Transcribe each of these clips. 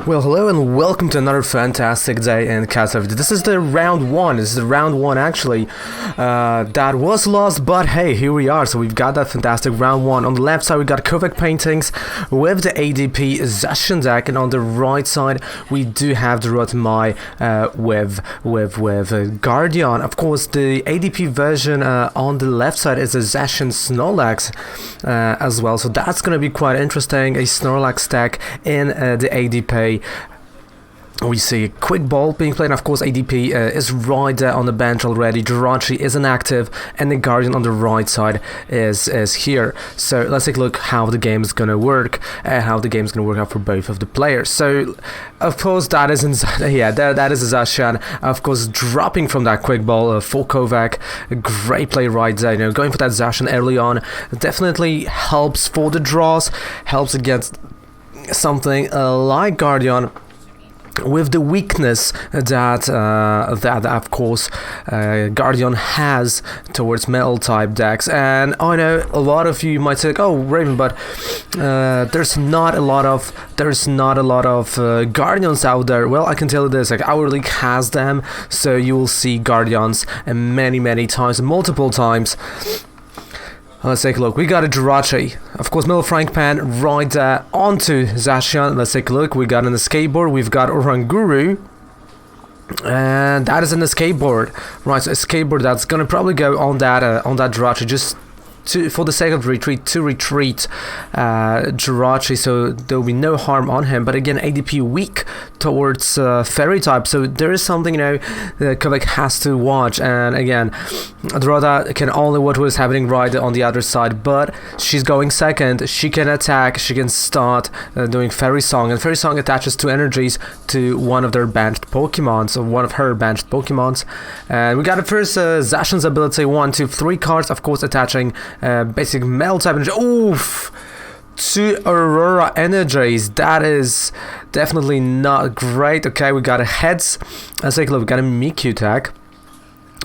Well, hello and welcome to another fantastic day in Katowice. This is the round one. This is the round one actually. That was lost, but hey, here we are. So we've got that fantastic round one. On the left side, we got Kovac paintings with the ADP Zacian deck, and on the right side, we do have the Wymiar with Gardeon. Of course, the ADP version on the left side is a Zacian Snorlax as well. So that's gonna be quite interesting. A Snorlax deck in the ADP. We see a quick ball being played, and of course ADP is right there on the bench already. Jirachi is inactive, and the Gardeon on the right side is here. So let's take a look how the game is gonna work, how the game is gonna work out for both of the players. So of course that is that is Zacian, of course, dropping from that quick ball for Kovac. A great play right there, going for that Zacian early on definitely helps for the draws, helps against something like Gardeon, with the weakness that of course Gardeon has towards metal type decks. And I know a lot of you might say, oh Raven, but there's not a lot of Guardians out there. Well, I can tell you this, like, our league has them, so you will see Guardians many times, multiple times. Let's take a look. We got a Jirachi. Of course, Middle Frank Pan right there onto Zacian. Let's take a look. We got an escape board. We've got Oranguru. And that is an escape board. Right, so escape board that's gonna probably go on that Jirachi, just for the sake of retreat, to retreat Jirachi, so there will be no harm on him. But again, ADP weak towards fairy type, so there is something that Kovac has to watch. And again, Droda can only watch what is happening right on the other side, but she's going second. She can attack, she can start doing Fairy Song, and Fairy Song attaches 2 energies to one of their banished Pokemon, so one of her banished Pokemons. And we got the first Zacian's ability, 1, 2, 3 cards, of course, attaching basic metal type energy. Oof! 2 Aurora energies. That is definitely not great. Okay, we got a heads. Let's take a look. We got a Mimikyu tag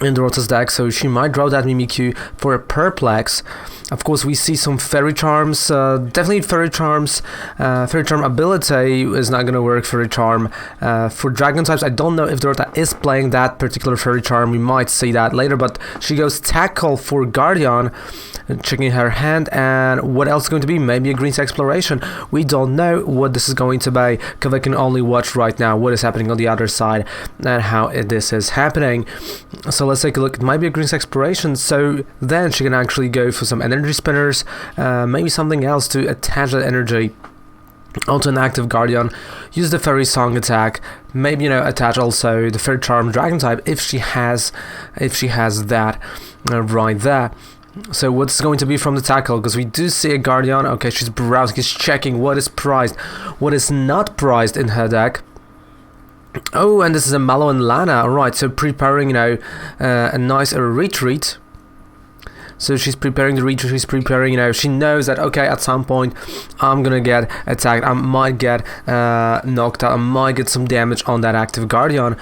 in Dorota's deck, so she might draw that Mimikyu for a Perplex. Of course, we see some Fairy Charms. Definitely Fairy Charms. Fairy Charm ability is not going to work. Fairy Charm for Dragon types. I don't know if Dorota is playing that particular Fairy Charm. We might see that later, but she goes Tackle for Gardeon, checking her hand. And what else is going to be? Maybe a Green Exploration. We don't know what this is going to be, because I can only watch right now what is happening on the other side and how this is happening. So let's take a look. It might be a Green Exploration, so then she can actually go for some energy spinners, maybe something else to attach that energy onto an active Gardeon. Use the Fairy Song attack, maybe attach also the Fairy Charm Dragon type if she has that right there. So what's going to be from the tackle? Because we do see a Gardeon. Okay, she's browsing, she's checking what is prized, what is not prized in her deck. Oh, and this is a Mallow and Lana. Alright, so preparing a nice retreat. So she's preparing the retreat, she's preparing, she knows that, okay, at some point I'm gonna get attacked, I might get knocked out, I might get some damage on that active Gardeon.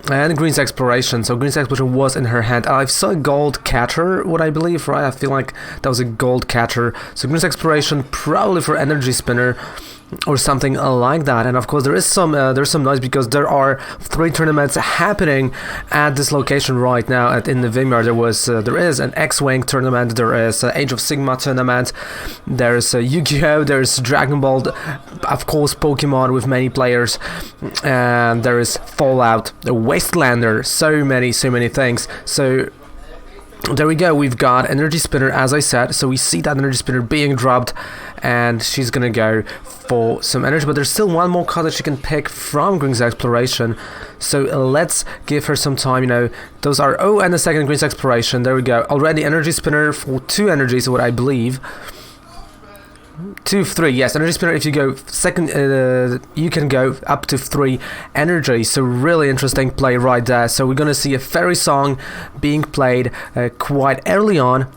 And Green's Exploration, so Green's Exploration was in her hand. I saw a Gold Catcher, what I believe, right? I feel like that was a Gold Catcher. So Green's Exploration probably for Energy Spinner or something like that. And of course there's some noise because there are 3 tournaments happening at this location right now in the Wymiar. There is an X-Wing tournament, there is Age of Sigma tournament, there's Yu-Gi-Oh, there's Dragon Ball, of course Pokemon with many players, and there is Fallout, the Wastelander, so many things. So there we go, we've got Energy Spinner, as I said, so we see that Energy Spinner being dropped, and she's gonna go for some energy, but there's still one more card that she can pick from Green's Exploration, so let's give her some time. Those are, oh, and the second Green's Exploration, there we go, already Energy Spinner for 2 energies, what I believe. 2, 3, yes, Energy Spinner, if you go second, you can go up to 3 energy, so really interesting play right there. So we're gonna see a Fairy Song being played quite early on.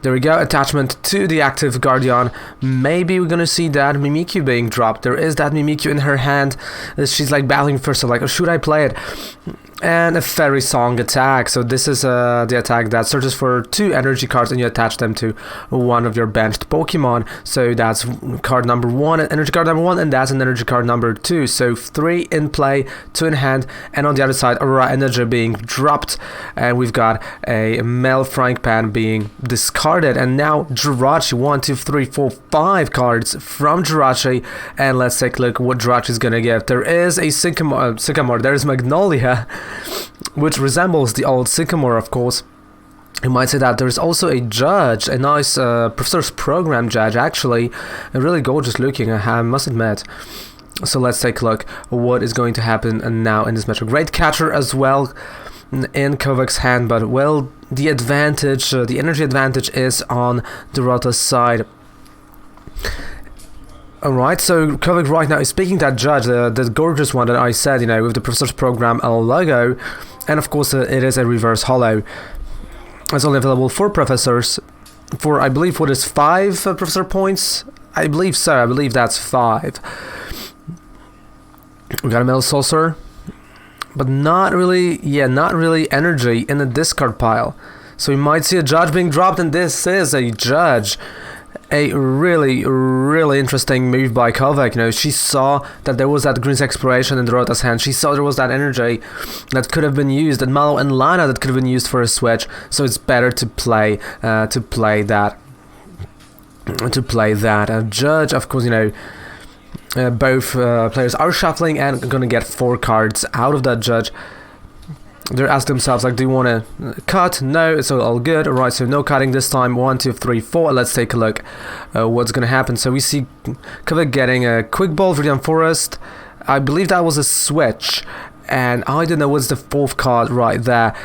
There we go, attachment to the active Gardeon. Maybe we're gonna see that Mimikyu being dropped. There is that Mimikyu in her hand. She's like battling for, so like, should I play it? And a Fairy Song attack. So this is the attack that searches for 2 energy cards and you attach them to one of your benched Pokemon. So that's card number 1, energy card number 1, and that's an energy card number 2. So 3 in play, 2 in hand, and on the other side, Aurora Energy being dropped. And we've got a Mel Frank being discarded. And now Jirachi, 1, 2, 3, 4, 5 cards from Jirachi. And let's take a look what Jirachi's gonna give. There is a Sycamore, there is Magnolia, which resembles the old Sycamore, of course. You might say that there's also a judge, a nice Professor's Program judge, actually, a really gorgeous looking, I must admit. So let's take a look what is going to happen now in this match. Great catcher as well in Kovac's hand, but well, the advantage, the energy advantage is on Dorota's side. Alright, so Kovac right now is picking that judge, the gorgeous one that I said, you know, with the Professor's Program logo, and of course it is a reverse holo. It's only available for professors, for I believe what is 5 professor points? I believe so, I believe that's 5. We got a Metal Saucer, but not really energy in the discard pile. So we might see a judge being dropped, and this is a judge. A really interesting move by Kovac. You know, she saw that there was that Green's Exploration in Dorota's hand. She saw there was that energy that could have been used, that Mallow and Lana that could have been used for a switch. So it's better to play that. Judge, of course, you know, both players are shuffling and gonna get 4 cards out of that judge. They're asking themselves, like, do you want to cut? No, it's all good. Alright, so no cutting this time. 1, 2, 3, 4. Let's take a look what's going to happen. So we see Kovac getting a Quick Ball, Viridian Forest. I believe that was a switch. And I don't know what's the 4th card right there.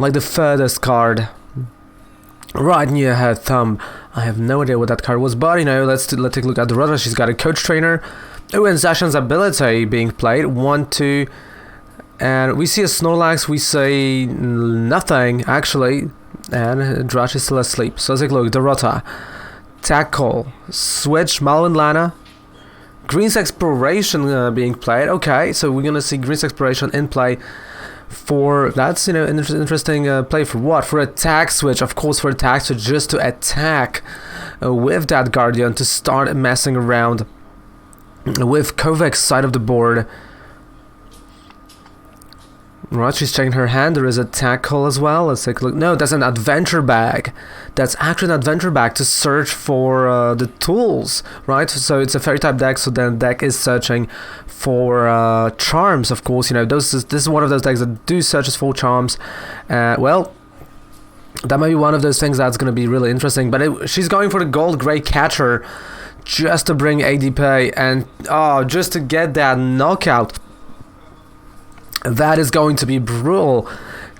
Like the furthest card. Right near her thumb. I have no idea what that card was. But, you know, let's take a look at the Rudder. She's got a Coach Trainer. Oh, and Zacian's ability being played. 1, 2... And we see a Snorlax, we say nothing, actually, and Drash is still asleep. So let's take a look. Dorota, Tackle, Switch, Mallow and Lana, Green's Exploration being played. Okay, so we're gonna see Green's Exploration in play for, that's, you know, an interesting play for what? For attack switch, of course, for attack switch, just to attack with that Gardeon, to start messing around with Kovac's side of the board. Right, she's checking her hand. There is a tackle as well. Let's take a look. No, that's an adventure bag. That's actually an adventure bag to search for the tools, right? So it's a fairy type deck, so then deck is searching for charms, of course. You know, this is one of those decks that do searches for charms. Well, that might be one of those things that's going to be really interesting. But she's going for the gold gray catcher just to bring ADP and just to get that knockout. That is going to be brutal.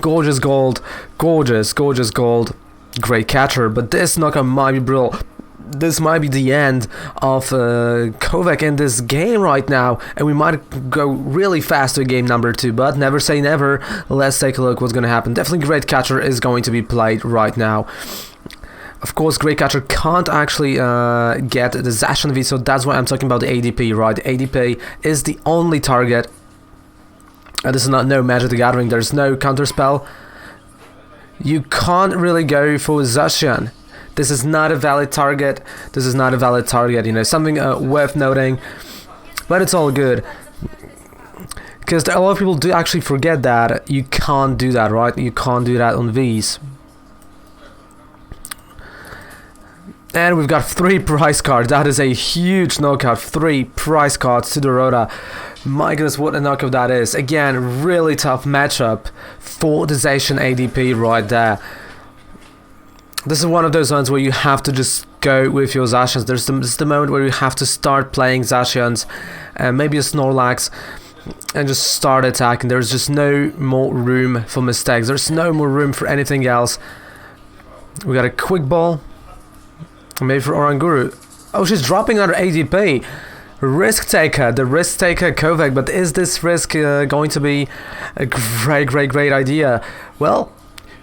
Gorgeous gold. Gorgeous gold. Great catcher. But this knockout might be brutal. This might be the end of Kovac in this game right now. And we might go really fast to game number 2. But never say never. Let's take a look what's going to happen. Definitely Great Catcher is going to be played right now. Of course, Great Catcher can't actually get the Zacian V. So that's why I'm talking about the ADP, right? The ADP is the only target. This is not no Magic the Gathering, there's no counterspell. You can't really go for Zacian. This is not a valid target. You know, something worth noting. But it's all good. Because a lot of people do actually forget that you can't do that, right? You can't do that on Vs. And we've got 3 prize cards. That is a huge knockout. 3 prize cards to Dorota. My goodness, what a knockout that is. Again, really tough matchup for the Zacian ADP right there. This is one of those ones where you have to just go with your Zacians. This is the moment where you have to start playing Zacians, maybe a Snorlax, and just start attacking. There's just no more room for mistakes. There's no more room for anything else. We got a Quick Ball. Maybe for Oranguru. Oh, she's dropping under ADP. Risk taker, the risk taker Kovac, but is this risk going to be a great idea? Well,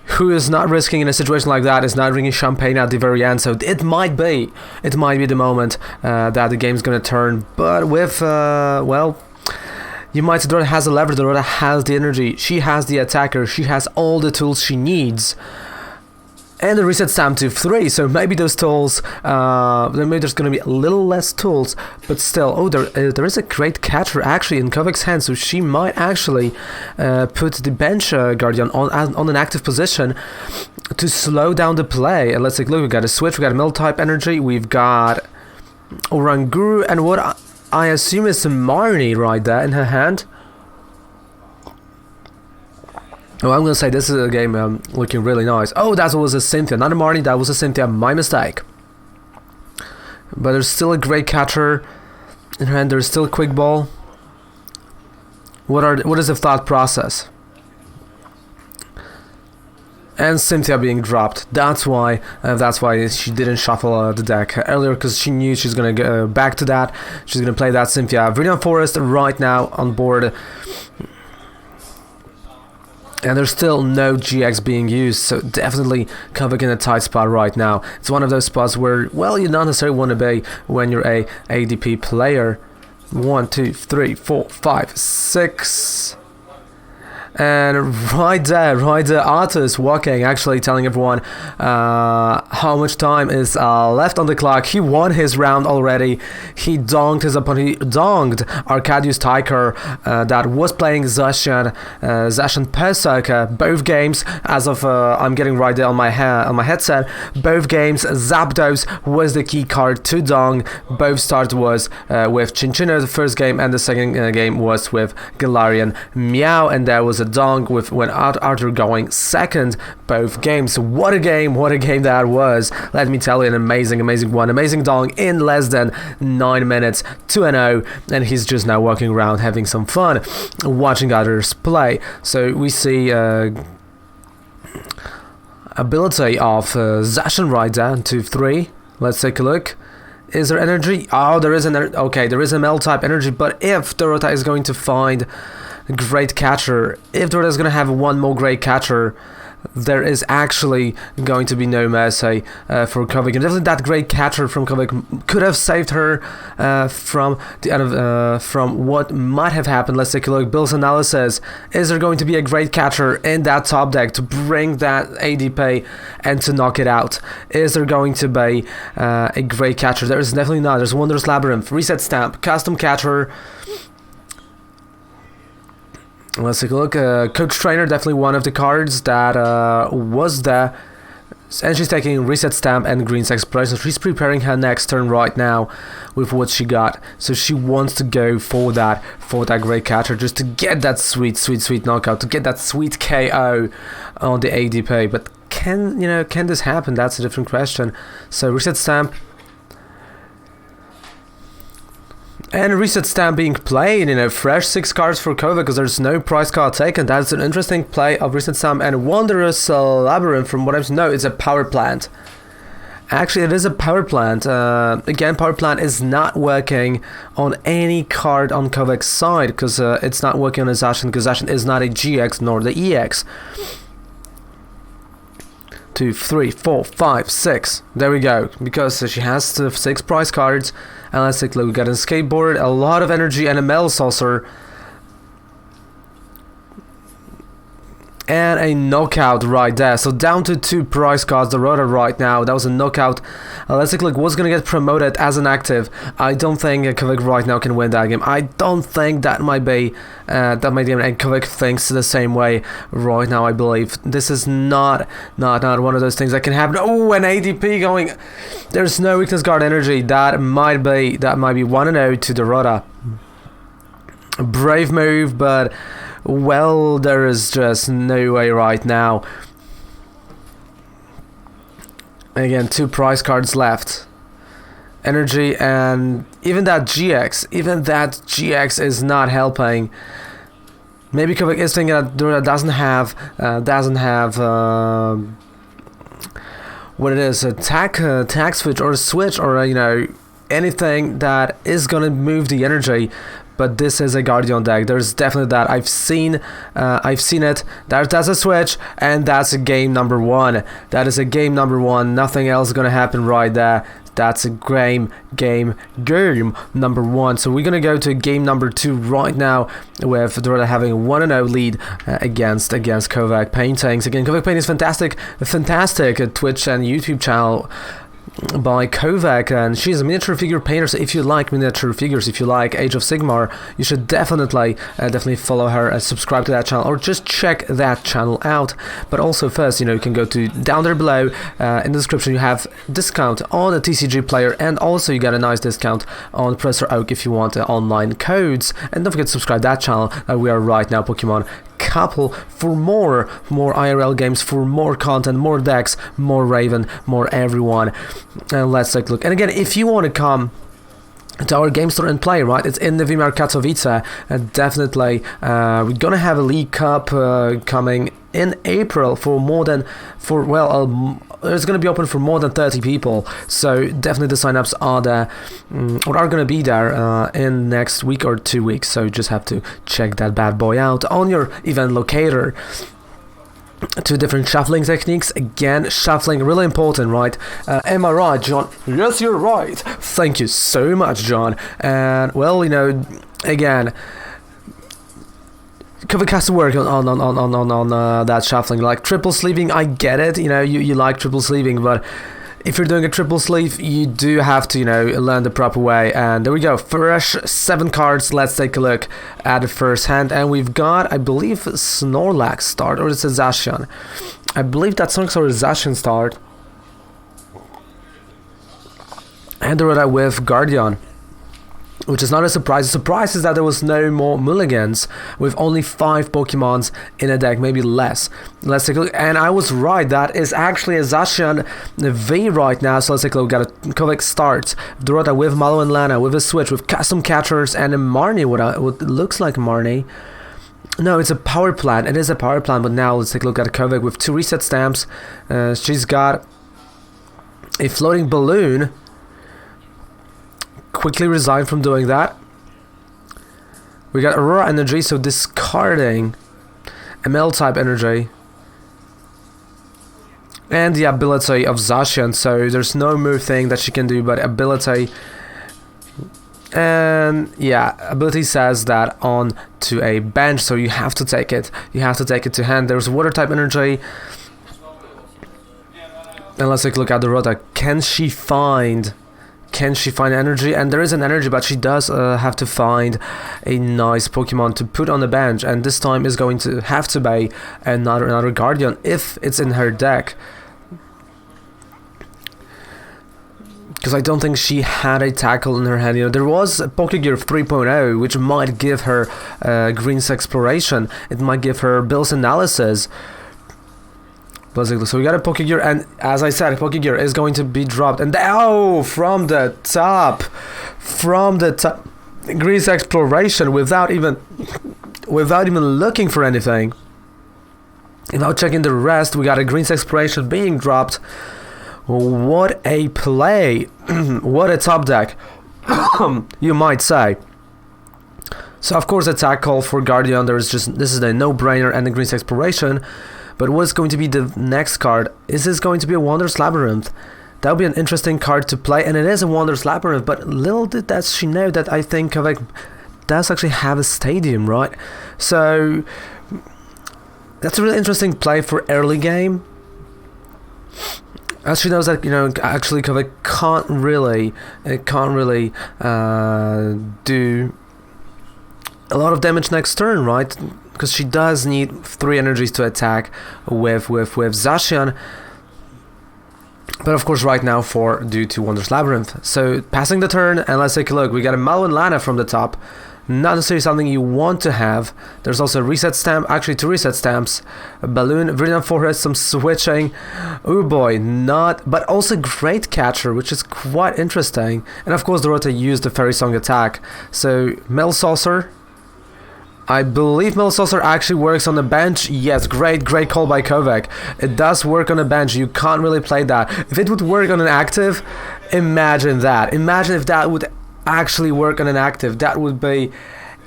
who is not risking in a situation like that is not drinking champagne at the very end, so it might be the moment that the game's gonna turn, but with, well, You might say Dorota has the lever, Dorota has the energy, she has the attacker, she has all the tools she needs. And the reset stamp to 3, so maybe those tools, maybe there's going to be a little less tools, but still, oh, there is a great catcher actually in Kovac's hand, so she might actually put the bench Gardeon on an active position to slow down the play. And let's take a look, we got a switch, we got a mill type energy, we've got Oranguru, and what I assume is some Marnie right there in her hand. Oh, I'm gonna say this is a game looking really nice. Oh, that was a Cynthia, not a Marnie, that was a Cynthia, my mistake. But there's still a great catcher in her hand, there's still a quick ball. What is the thought process? And Cynthia being dropped. That's why she didn't shuffle the deck earlier, because she knew she's gonna go back to that. She's gonna play that Cynthia. Viridian Forest right now on board. And there's still no GX being used, so definitely Kovac in a tight spot right now. It's one of those spots where, well, you don't necessarily want to be when you're a ADP player. 1, 2, 3, 4, 5, 6. And right there, Arthur is walking, actually telling everyone how much time is left on the clock. He won his round already. He donked his opponent. He donked Arkadiusz Tiker that was playing Zacian Pesaka. Both games, as of I'm getting right there on my headset. Both games, Zapdos was the key card to donk. Both starts was with Chinchino the first game, and the second game was with Galarian Meow, and there was a donk with when Arthur going second both games. What a game that was. Let me tell you, an amazing one. Amazing donk in less than 9 minutes, 2-0, and he's just now walking around having some fun watching others play. So we see ability of Zacian right there, 2-3. Let's take a look. Is there energy? Oh, there is there is a Mel type energy, but if Dorota is going to find a great catcher, if Dorota is going to have one more great catcher, there is actually going to be no mercy for Kovac. And definitely that great catcher from Kovac could have saved her from what might have happened. Let's take a look. Bill's analysis. Is there going to be a great catcher in that top deck to bring that ADP and to knock it out? Is there going to be a great catcher? There is definitely not. There's Wondrous Labyrinth, Reset Stamp, Custom Catcher. Let's take a look. Coach Trainer, definitely one of the cards that was there. And she's taking Reset Stamp and Green's Exploration. She's preparing her next turn right now with what she got. So she wants to go for that great catcher, just to get that sweet knockout, to get that sweet KO on the ADP. But can this happen? That's a different question. So Reset Stamp. And Reset Stamp being played, fresh 6 cards for Kovac because there's no price card taken. That's an interesting play of Reset Stamp. And Wondrous Labyrinth, from what I've no, it's a power plant. Actually, it is a power plant. Again, power plant is not working on any card on Kovac's side because it's not working on a Zacian, because Zacian is not a GX nor the EX. 2, 3, 4, 5, 6. There we go. Because she has 6 prize cards. And let's take a look. We got a skateboard, a lot of energy, and a metal saucer. And a knockout right there. So down to 2 prize cards, the Rota right now. That was a knockout. Let's take a look. What's going to get promoted as an active? I don't think Kovac right now can win that game. I don't think that might be and Kovac thinks the same way right now, I believe. This is not one of those things that can happen. Oh, an ADP going. There's no weakness guard energy. That might be 1-0 to the Rota. Brave move, but well, there is just no way right now. Again, 2 prize cards left. Energy, and even that GX is not helping. Maybe Kovac is thinking that Dora doesn't have what it is, a tag switch or a switch or anything that is gonna move the energy. But this is a Gardeon deck. There's definitely that. I've seen it. That's a switch, and that's a game number 1. That is a game number 1. Nothing else is gonna happen right there. That's a game number 1. So we're gonna go to game number 2 right now, with Dorota having a 1-0 lead against Kovac Paintings. Again, Kovac Painting is fantastic Twitch and YouTube channel by Kovac, and she's a miniature figure painter. So if you like miniature figures, if you like Age of Sigmar, you should definitely follow her and subscribe to that channel, or just check that channel out. But also first, you can go to down there below in the description. You have discount on the TCG player, and also you got a nice discount on Professor Oak if you want online codes. And don't forget to subscribe to that channel. We are right now Pokemon Couple for more IRL games, for more content, more decks, more Raven, more everyone. And let's take a look. And again, if you want to come to our game store and play, right, it's in the Wymiar Katowice. Definitely we're gonna have a League Cup coming in April it's going to be open for more than 30 people, so definitely the sign-ups are there, or are going to be there in next week or 2 weeks, so you just have to check that bad boy out on your event locator. 2 different shuffling techniques. Again, shuffling really important, right? Am I right, John? Yes, you're right. Thank you so much, John. And well, again, Kovac has to work on that shuffling, like triple sleeving. I get it, you like triple sleeving, but if you're doing a triple sleeve, you do have to learn the proper way. And there we go, fresh 7 cards. Let's take a look at the first hand, and we've got, I believe, Snorlax start, or it's a Zacian. I believe that's Snorlax or a Zacian start, and the Dorota with Gardeon, which is not a surprise. The surprise is that there was no more mulligans, with only 5 Pokemons in a deck, maybe less. Let's take a look, and I was right, that is actually a Zacian V right now. So let's take a look. Got a Kovac start, Dorota with Malo and Lana, with a switch, with custom catchers, and a Marnie, what looks like Marnie. No, it's a power plant. It is a power plant, but now let's take a look at a Kovac with 2 reset stamps. She's got a floating balloon. Quickly resigned from doing that. We got Aurora energy, so discarding ML type energy, and the ability of Zacian, so there's no move thing that she can do, but ability. And yeah, ability says that on to a bench, so you have to take it to hand. There's water type energy, and let's take a look at the Rota. Can she find energy? And there is an energy, but she does have to find a nice Pokemon to put on the bench, and this time is going to have to be another Gardeon if it's in her deck, because I don't think she had a tackle in her hand. There was a Pokegear 3.0, which might give her Green's Exploration, it might give her Bill's Analysis. So we got a Pokegear, and as I said, a Pokegear is going to be dropped, and from the top, Green's Exploration without even looking for anything, without checking the rest. We got a Green's Exploration being dropped. What a play! What a top deck, you might say. So of course, attack call for Gardeon. This is a no-brainer, and the Green's Exploration. But what's going to be the next card? Is this going to be a Wondrous Labyrinth? That would be an interesting card to play, and it is a Wondrous Labyrinth, but little did she know that I think Kovac does actually have a stadium, right? So that's a really interesting play for early game, as she knows that actually Kovac can't really do a lot of damage next turn, right? Because she does need 3 energies to attack with Zacian. But of course right now due to Wondrous Labyrinth. So passing the turn, and let's take a look. We got a Malo and Lana from the top. Not necessarily something you want to have. There's also a reset stamp, actually 2 reset stamps. A Balloon, Viridian Forest, some switching. Oh boy, but also Great Catcher, which is quite interesting. And of course Dorota used the Fairy Song attack. So Metal Saucer. I believe Metal Saucer actually works on the bench. Yes, great call by Kovac. It does work on the bench. You can't really play that. If it would work on an active, imagine that. Imagine if that would actually work on an active. That would be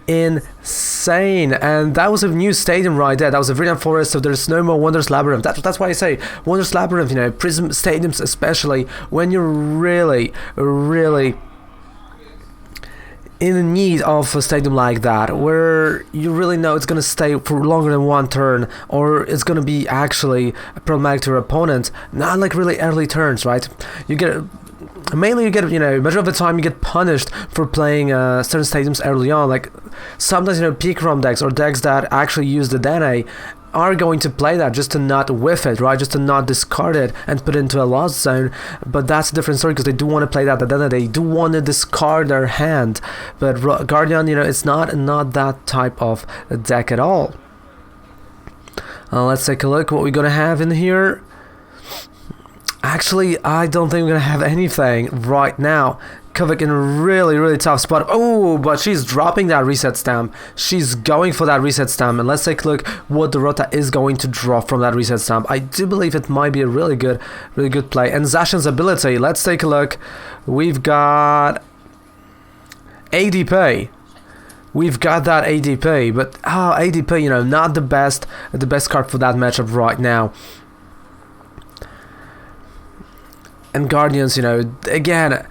insane. And that was a new stadium right there. That was a Viridian Forest, so there's no more Wonders Labyrinth. That's why I say Wonders Labyrinth, you know, Prism Stadiums especially, when you're really in need of a stadium like that, where you really know it's going to stay for longer than one turn, or it's going to be actually problematic to your opponent, not like really early turns, right? You get, you know, majority of the time you get punished for playing certain stadiums early on. Like sometimes, you know, peak ROM decks or decks that actually use the Dene are going to play that just to not whiff it, right? Just to not discard it and put it into a lost zone. But that's a different story, because they do want to play that, then they do want to discard their hand. But Gardeon, you know, it's not that type of deck at all. Let's take a look what we're gonna have in here. Actually, I don't think we're gonna have anything right now. Katowice in a really tough spot. Oh, but she's dropping that reset stamp. She's going for that reset stamp. And let's take a look what the Rota is going to draw from that reset stamp. I do believe it might be a really good play. And Zacian's ability, let's take a look. We've got ADP. We've got that ADP, but ADP, you know, not the best card for that matchup right now. And Guardians, you know, again,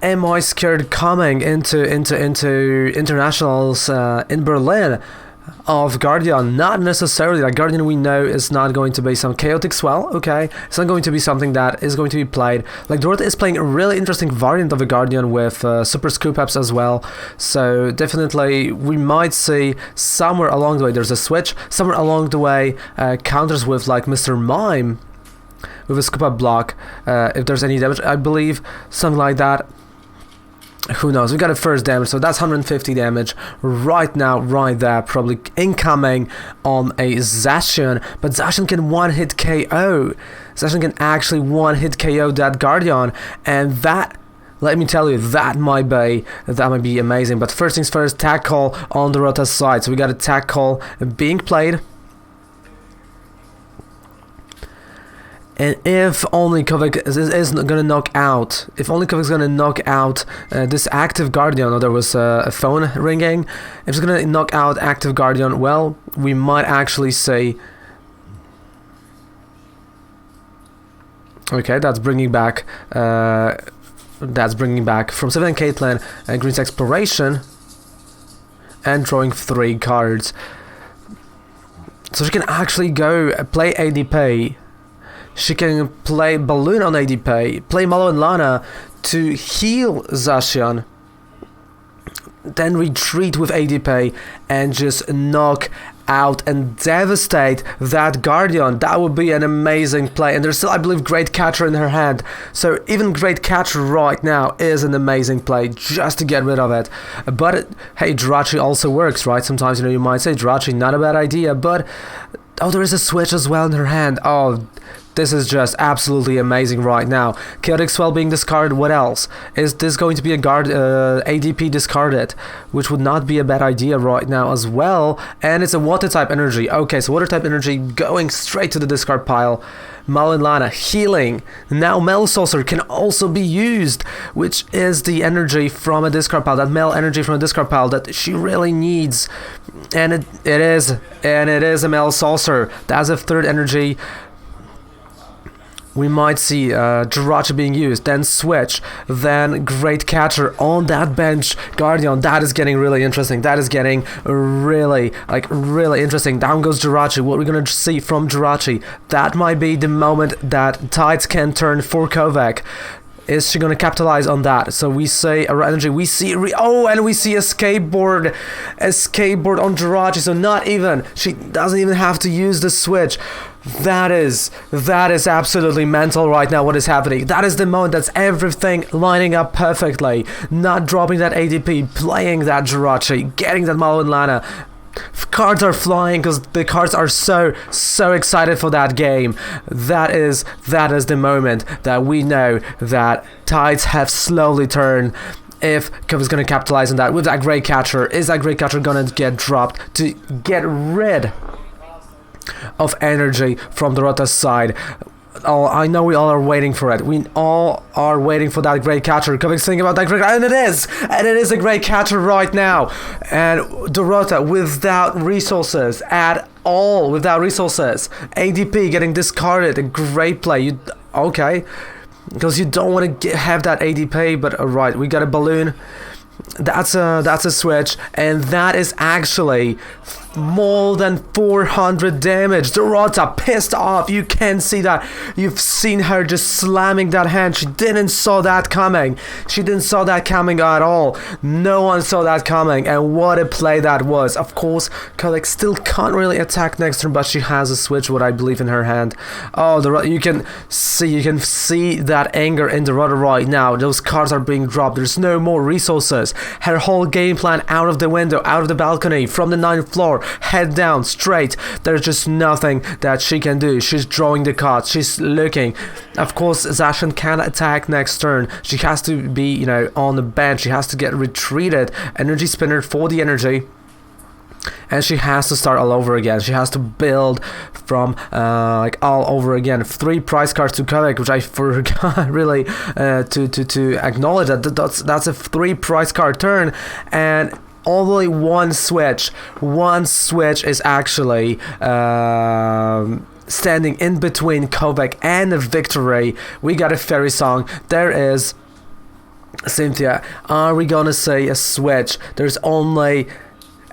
am I scared coming into internationals in Berlin of Gardeon? Not necessarily. Like Gardeon, we know is not going to be some chaotic swell. Okay, it's not going to be something that is going to be played. Like Dorota is playing a really interesting variant of a Gardeon with super scoop ups as well. So definitely we might see somewhere along the way there's a switch. Somewhere along the way counters with like Mr. Mime with a scoop up block. If there's any damage, I believe something like that. Who knows? We got a first damage, so that's 150 damage right now, right there, probably incoming on a Zacian. But Zacian can one-hit KO. Zacian can actually one-hit KO that Gardeon, and that, let me tell you, that might be amazing. But first things first, tag call on the Rota's side. So we got a tag call being played. And if only Katowice is going to knock out, this active Gardeon, or there was a phone ringing, if it's going to knock out active Gardeon, well, we might actually say, okay, that's bringing back from 7 Caitlyn Green's Exploration and drawing 3 cards. So she can actually go play ADP. She can play Balloon on ADP, play Malo and Lana to heal Zacian, then retreat with ADP and just knock out and devastate that Gardeon. That would be an amazing play. And there's still, I believe, Great Catcher in her hand. So even Great Catcher right now is an amazing play just to get rid of it. But hey, Jirachi also works, right? Sometimes, you know, you might say Jirachi, not a bad idea, but there is a switch as well in her hand. This is just absolutely amazing right now. Chaotic Swell being discarded, what else? Is this going to be a ADP discarded? Which would not be a bad idea right now as well. And it's a Water type energy. Okay, so Water type energy going straight to the discard pile. Mal and Lana healing. Now Mel Saucer can also be used, which is the energy from a discard pile. That Mel energy from a discard pile that she really needs. And it is a Mel Saucer. That's a third energy. We might see Jirachi being used, then switch, then Great Catcher on that bench. Gardeon, that is getting really interesting. That is getting really interesting. Down goes Jirachi. What we're going to see from Jirachi, that might be the moment that tides can turn for Katowice. Is she going to capitalize on that? So we say energy, we see and we see a skateboard on Jirachi. So she doesn't even have to use the switch. That is absolutely mental right now, what is happening. That is the moment, that's everything lining up perfectly. Not dropping that ADP, playing that Jirachi, getting that Malo and Lana. Cards are flying because the cards are so excited for that game. That is the moment that we know that tides have slowly turned. If Katowice is going to capitalize on that with that Great Catcher, is that Great Catcher going to get dropped to get rid of energy from the Rota's side? Oh, I know we all are waiting for it. We all are waiting for that great catcher. Katowice thinking about that great, and it is! And it is a great catcher right now. And Dorota, without resources at all, without resources. ADP getting discarded, a great play. Okay, because you don't want to have that ADP, but alright, we got a balloon. That's a switch, and that is actually more than 400 damage. Dorota pissed off. You can see that. You've seen her just slamming that hand. She didn't saw that coming. She didn't saw that coming at all. No one saw that coming, and what a play that was. Of course, Katowice still can't really attack next turn, but she has a switch, what I believe, in her hand. Oh, you can see that anger in Dorota right now. Those cards are being dropped. There's no more resources. Her whole game plan out of the window, out of the balcony, from the 9th floor, head down, straight. There's just nothing that she can do. She's drawing the cards. She's looking. Of course, Zacian can attack next turn. She has to be, on the bench. She has to get retreated. Energy spinner for the energy. And she has to start all over again. She has to build from all over again. 3 prize cards to Katowice, which I forgot really to acknowledge that's a 3 prize card turn, and only one switch. One switch is actually standing in between Katowice and the victory. We got a fairy song. There is Cynthia. Are we gonna say a switch? There's only.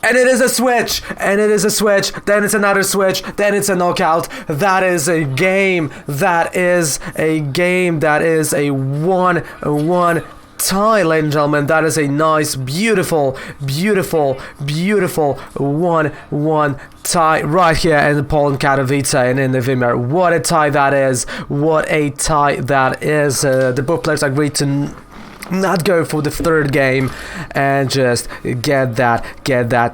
And it is a switch! And it is a switch! Then it's another switch! Then it's a knockout! That is a game! That is a game! That is a 1-1 tie, ladies and gentlemen. That is a nice, beautiful 1-1 tie right here in Poland, Katowice, and in the Wymiar. What a tie that is! What a tie that is! The both players agreed to not go for the 3rd game and just get that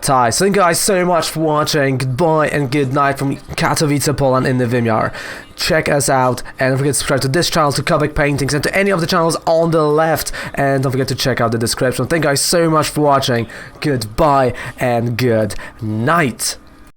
tie. So thank you guys so much for watching. Goodbye and good night from Katowice, Poland, in the Wymiar. Check us out, and don't forget to subscribe to this channel, to Katowice Paintings, and to any of the channels on the left, and don't forget to check out the description. Thank you guys so much for watching. Goodbye and good night.